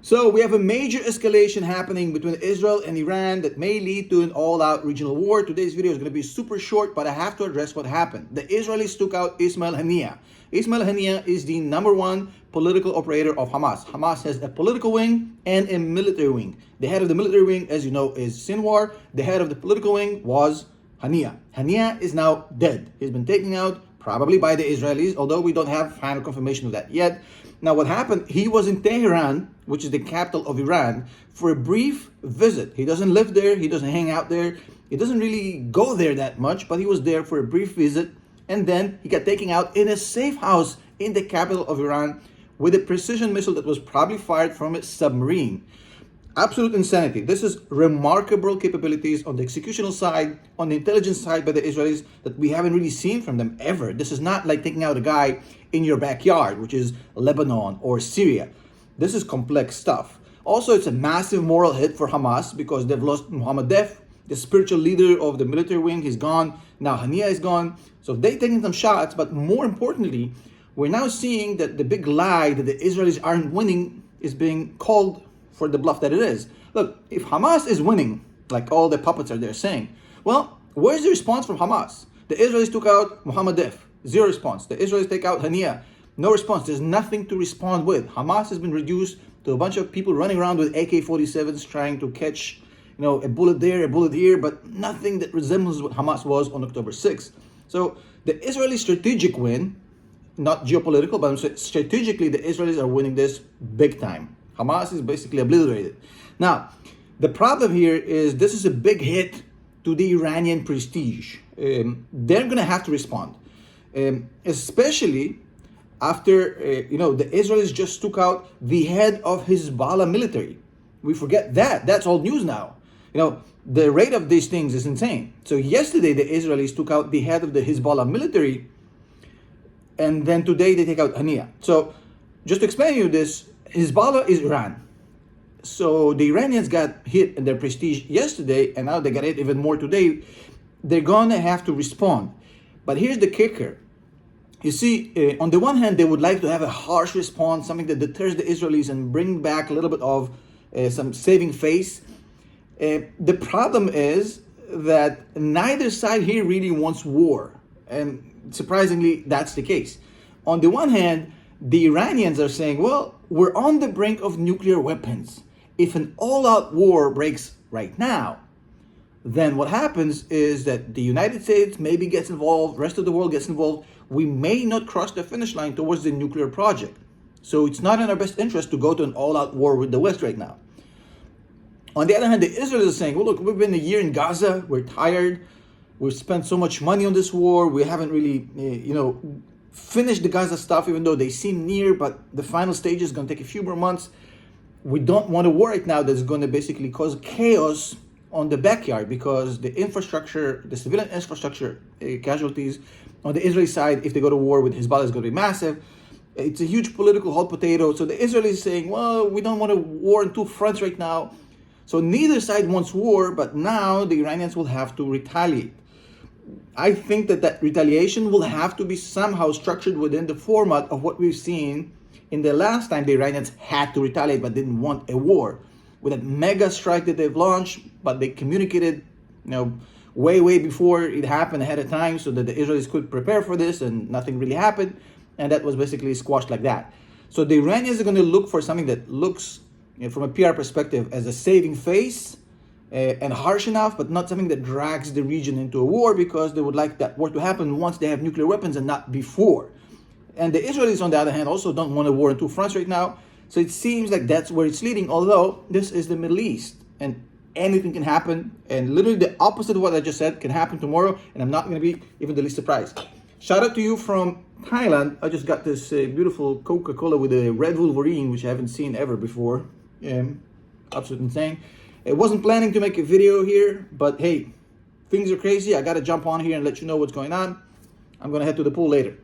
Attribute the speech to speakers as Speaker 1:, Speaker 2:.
Speaker 1: So we have a major escalation happening between Israel and Iran that may lead to an all-out regional war. Today's video is going to be super short, but I have to address what happened. The Israelis took out Ismail Haniyeh. Ismail Haniyeh is the #1 political operator of Hamas. Hamas has a political wing and a military wing. The head of the military wing, as you know, is Sinwar. The head of the political wing was Haniyeh. Haniyeh is now dead. He's been taken out probably by the Israelis, although we don't have final confirmation of that yet. Now, what happened, he was in Tehran, which is the capital of Iran, for a brief visit. He doesn't live there, he doesn't hang out there, he doesn't really go there that much, but he was there for a brief visit, and then he got taken out in a safe house in the capital of Iran with a precision missile that was probably fired from a submarine. Absolute insanity. This is remarkable capabilities on the executional side, on the intelligence side by the Israelis that we haven't really seen from them ever. This is not like taking out a guy in your backyard, which is Lebanon or Syria. This is complex stuff. Also, it's a massive moral hit for Hamas because they've lost Mohammed Def, the spiritual leader of the military wing. He's gone. Now Haniyeh is gone. So they've taken some shots, but more importantly, we're now seeing that the big lie that the Israelis aren't winning is being called for the bluff that it is. Look, if Hamas is winning, like all the puppets are there saying, well, where's the response from Hamas? The Israelis took out Mohammed Def, zero response. The Israelis take out Haniyeh, no response. There's nothing to respond with. Hamas has been reduced to a bunch of people running around with AK-47s trying to catch, a bullet there, a bullet here, but nothing that resembles what Hamas was on October 6th. So the Israeli strategic win, not geopolitical, but strategically, the Israelis are winning this big time. Hamas is basically obliterated. Now, the problem here is this is a big hit to the Iranian prestige. They're going to have to respond, especially after, the Israelis just took out the head of Hezbollah military. We forget that. That's all news now. The rate of these things is insane. So yesterday, the Israelis took out the head of the Hezbollah military, and then today they take out Haniyeh. So just to explain to you this, Hezbollah is Iran. So the Iranians got hit in their prestige yesterday, and now they got hit even more today. They're going to have to respond. But here's the kicker. You see, on the one hand, they would like to have a harsh response, something that deters the Israelis and bring back a little bit of some saving face. The problem is that neither side here really wants war. And surprisingly, that's the case. On the one hand, the Iranians are saying, well, we're on the brink of nuclear weapons. If an all-out war breaks right now, then what happens is that the United States maybe gets involved, rest of the world gets involved. We may not cross the finish line towards the nuclear project. So it's not in our best interest to go to an all-out war with the West right now. On the other hand, the Israelis are saying, well, look, we've been a year in Gaza. We're tired. We've spent so much money on this war. We haven't really, finish the Gaza stuff, even though they seem near, but the final stage is going to take a few more months. We don't want a war right now that's going to basically cause chaos on the backyard because the infrastructure, the civilian infrastructure casualties on the Israeli side, if they go to war with Hezbollah, is going to be massive. It's a huge political hot potato. So the Israelis is saying, well, we don't want a war on two fronts right now. So neither side wants war, but now the Iranians will have to retaliate. I think that retaliation will have to be somehow structured within the format of what we've seen in the last time the Iranians had to retaliate but didn't want a war. With that mega strike that they've launched, but they communicated, way before it happened ahead of time so that the Israelis could prepare for this and nothing really happened. And that was basically squashed like that. So the Iranians are going to look for something that looks, from a PR perspective, as a saving face, and harsh enough, but not something that drags the region into a war because they would like that war to happen once they have nuclear weapons and not before. And the Israelis, on the other hand, also don't want a war on two fronts right now. So it seems like that's where it's leading, although this is the Middle East and anything can happen. And literally the opposite of what I just said can happen tomorrow, and I'm not going to be even the least surprised. Shout out to you from Thailand. I just got this beautiful Coca-Cola with a red Wolverine, which I haven't seen ever before. Absolutely insane. I wasn't planning to make a video here, but hey, things are crazy. I got to jump on here and let you know what's going on. I'm going to head to the pool later.